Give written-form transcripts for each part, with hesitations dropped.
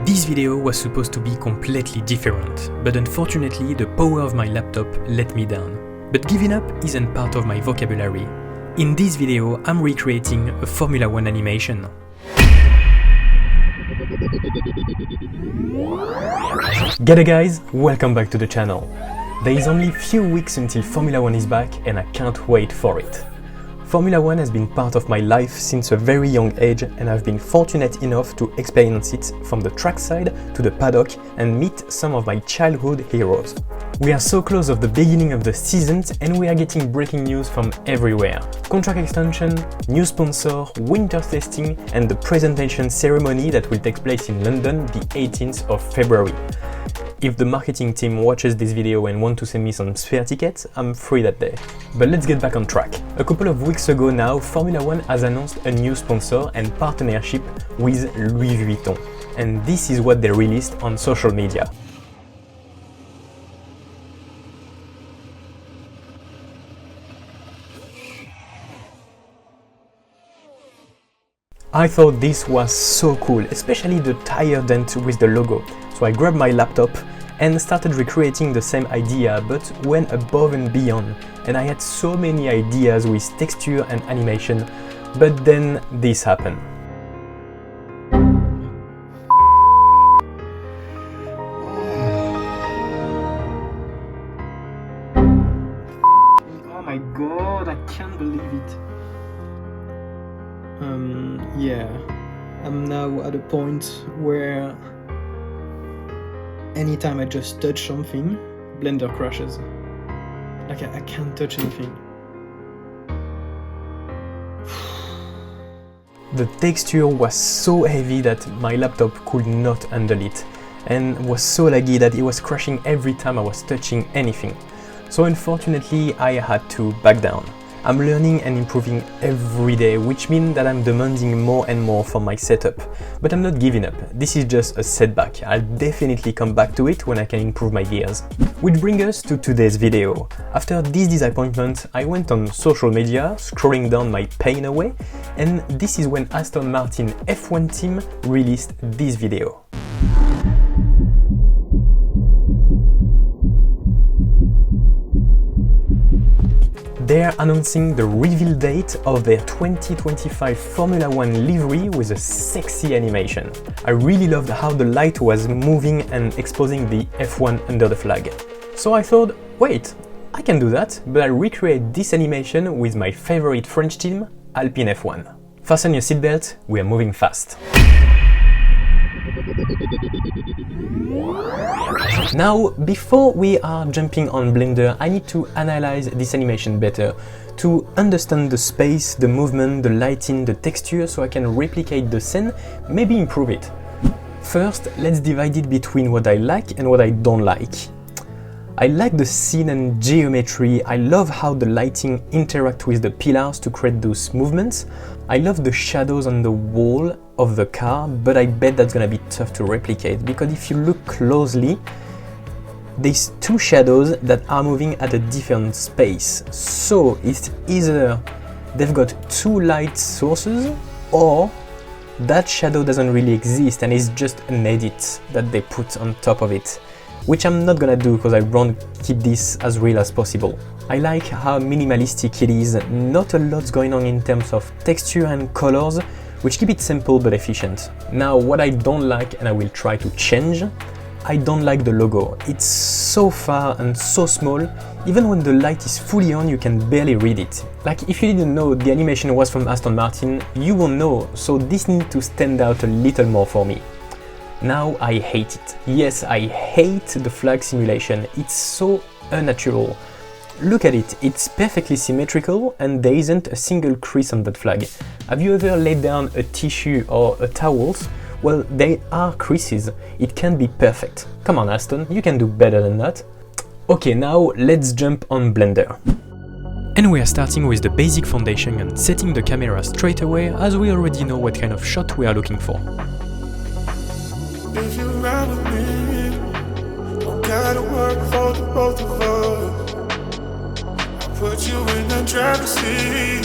This video was supposed to be completely different, but unfortunately the power of my laptop let me down. But giving up isn't part of my vocabulary. In this video, I'm recreating a Formula 1 animation. G'day guys, welcome back to the channel. There is only few weeks until Formula 1 is back and I can't wait for it. Formula 1 has been part of my life since a very young age and I've been fortunate enough to experience it from the trackside to the paddock and meet some of my childhood heroes. We are so close of the beginning of the season and we are getting breaking news from everywhere. Contract extension, new sponsor, winter testing and the presentation ceremony that will take place in London the 18th of February. If the marketing team watches this video and want to send me some spare tickets, I'm free that day. But let's get back on track. A couple of weeks ago now, Formula 1 has announced a new sponsor and partnership with Louis Vuitton. And this is what they released on social media. I thought this was so cool, especially the tire dent with the logo. So I grabbed my laptop and started recreating the same idea, but went above and beyond. And I had so many ideas with texture and animation, but then this happened. Oh my god, I can't believe it. Yeah, I'm now at a point where anytime I just touch something, Blender crashes. Like I can't touch anything. The texture was so heavy that my laptop could not handle it and was so laggy that it was crashing every time I was touching anything. So unfortunately I had to back down. I'm learning and improving every day, which means that I'm demanding more and more from my setup. But I'm not giving up, this is just a setback. I'll definitely come back to it when I can improve my gears. Which brings us to today's video. After this disappointment, I went on social media, scrolling down my pain away, and this is when Aston Martin F1 team released this video. They're announcing the reveal date of their 2025 Formula 1 livery with a sexy animation. I really loved how the light was moving and exposing the F1 under the flag. So I thought, wait, I can do that, but I'll recreate this animation with my favorite French team, Alpine F1. Fasten your seatbelt, we are moving fast. Now, before we are jumping on Blender, I need to analyze this animation better to understand the space, the movement, the lighting, the texture, so I can replicate the scene, maybe improve it. First, let's divide it between what I like and what I don't like. I like the scene and geometry. I love how the lighting interacts with the pillars to create those movements. I love the shadows on the wall of the car, but I bet that's gonna be tough to replicate because if you look closely, there's two shadows that are moving at a different space. So it's either they've got two light sources or that shadow doesn't really exist and it's just an edit that they put on top of it. Which I'm not gonna do because I want to keep this as real as possible. I like how minimalistic it is, not a lot's going on in terms of texture and colors, which keep it simple but efficient. Now what I don't like and I will try to change, I don't like the logo. It's so far and so small, even when the light is fully on you can barely read it. Like if you didn't know the animation was from Aston Martin, you won't know, so this needs to stand out a little more for me. Now I hate it. Yes, I hate the flag simulation. It's so unnatural. Look at it, it's perfectly symmetrical and there isn't a single crease on that flag. Have you ever laid down a tissue or a towel? Well, there are creases. It can be perfect. Come on Aston, you can do better than that. Okay, now let's jump on Blender. And we are starting with the basic foundation and setting the camera straight away as we already know what kind of shot we are looking for. If you ride with me, don't gotta work for the both of us. I'll put you in the driver's seat.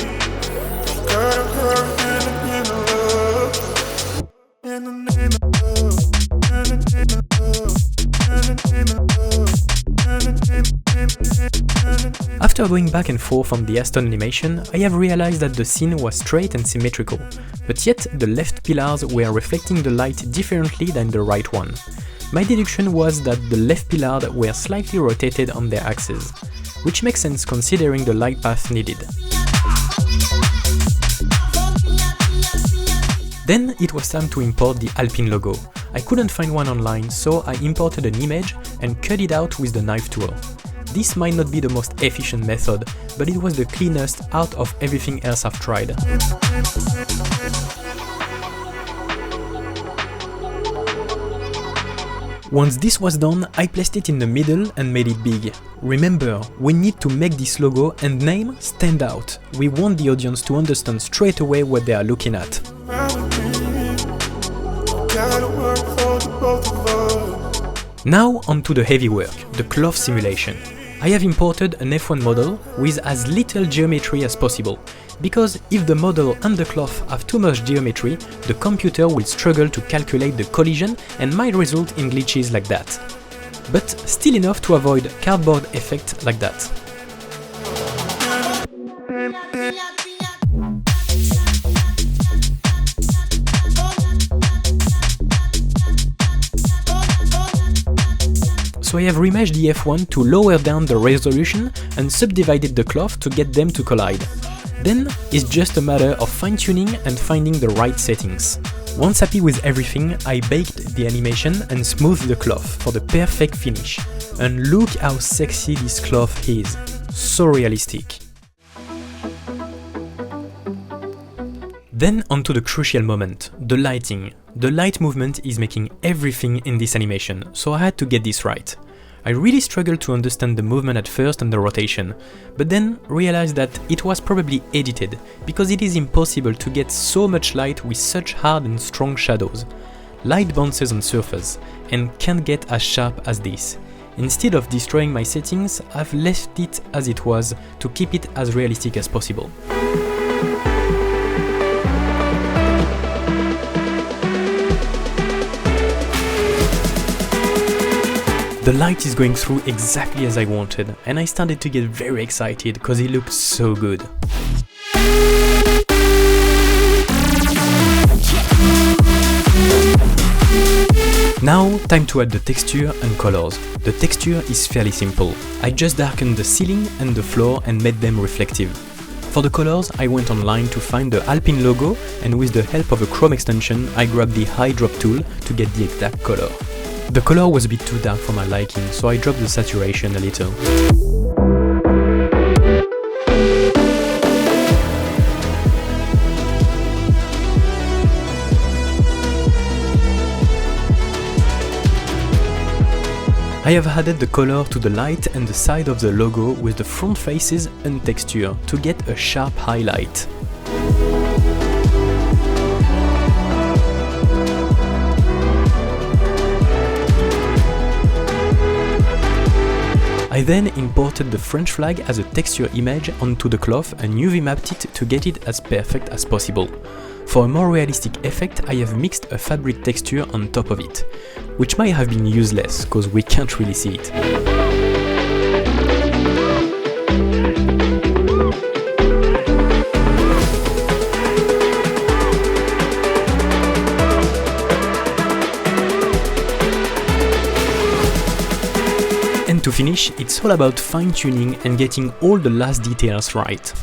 Don't gotta hurry in the middle of. In the name of love. After going back and forth on the Aston animation, I have realized that the scene was straight and symmetrical, but yet the left pillars were reflecting the light differently than the right one. My deduction was that the left pillars were slightly rotated on their axes, which makes sense considering the light path needed. Then it was time to import the Alpine logo. I couldn't find one online, so I imported an image and cut it out with the knife tool. This might not be the most efficient method, but it was the cleanest out of everything else I've tried. Once this was done, I placed it in the middle and made it big. Remember, we need to make this logo and name stand out. We want the audience to understand straight away what they are looking at. Now onto the heavy work, the cloth simulation. I have imported an F1 model with as little geometry as possible, because if the model and the cloth have too much geometry, the computer will struggle to calculate the collision and might result in glitches like that. But still enough to avoid cardboard effect like that. So I have remeshed the F1 to lower down the resolution and subdivided the cloth to get them to collide. Then it's just a matter of fine-tuning and finding the right settings. Once happy with everything, I baked the animation and smoothed the cloth for the perfect finish. And look how sexy this cloth is. So realistic. Then onto the crucial moment, the lighting. The light movement is making everything in this animation, so I had to get this right. I really struggled to understand the movement at first and the rotation, but then realized that it was probably edited, because it is impossible to get so much light with such hard and strong shadows. Light bounces on surface, and can't get as sharp as this. Instead of destroying my settings, I've left it as it was to keep it as realistic as possible. The light is going through exactly as I wanted, and I started to get very excited because it looked so good. Now, time to add the texture and colors. The texture is fairly simple. I just darkened the ceiling and the floor and made them reflective. For the colors, I went online to find the Alpine logo, and with the help of a Chrome extension, I grabbed the high drop tool to get the exact color. The color was a bit too dark for my liking, so I dropped the saturation a little. I have added the color to the light and the side of the logo with the front faces and texture to get a sharp highlight. I then imported the French flag as a texture image onto the cloth and UV mapped it to get it as perfect as possible. For a more realistic effect, I have mixed a fabric texture on top of it, which might have been useless, cause we can't really see it. And to finish, it's all about fine-tuning and getting all the last details right.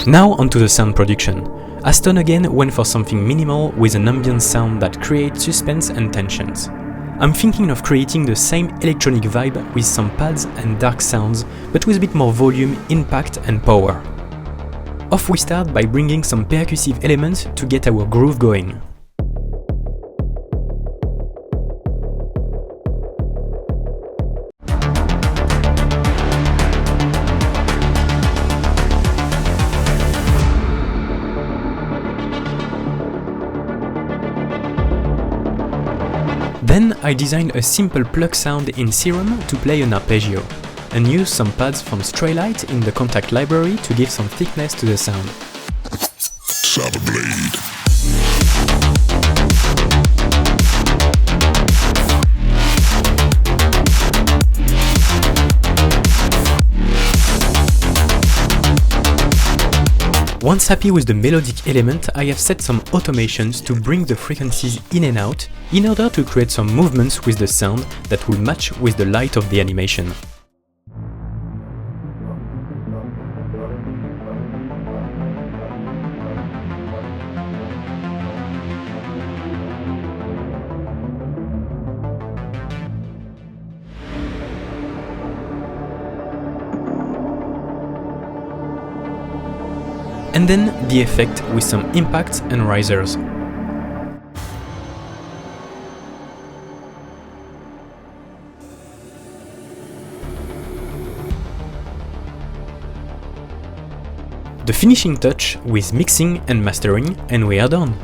Now onto the sound production. Aston again went for something minimal with an ambient sound that creates suspense and tensions. I'm thinking of creating the same electronic vibe with some pads and dark sounds, but with a bit more volume, impact and power. Off we start by bringing some percussive elements to get our groove going. Then I designed a simple plug sound in Serum to play an arpeggio, and used some pads from Straylight in the Contact library to give some thickness to the sound. Blade. Once happy with the melodic element, I have set some automations to bring the frequencies in and out in order to create some movements with the sound that will match with the light of the animation. And then the effect with some impacts and risers. The finishing touch with mixing and mastering, and we are done.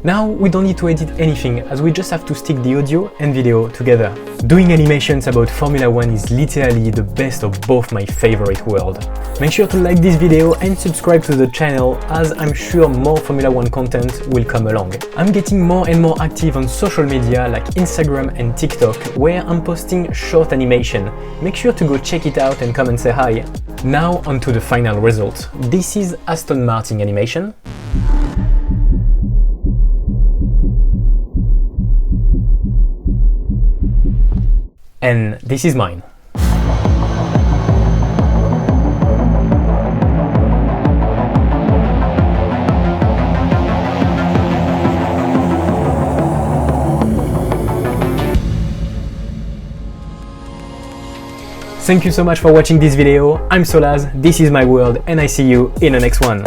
Now we don't need to edit anything, as we just have to stick the audio and video together. Doing animations about Formula 1 is literally the best of both my favorite worlds. Make sure to like this video and subscribe to the channel, as I'm sure more Formula 1 content will come along. I'm getting more and more active on social media like Instagram and TikTok, where I'm posting short animation. Make sure to go check it out and come and say hi. Now onto the final result. This is Aston Martin animation. And this is mine. Thank you so much for watching this video. I'm SOLAZ, this is my world, and I see you in the next one.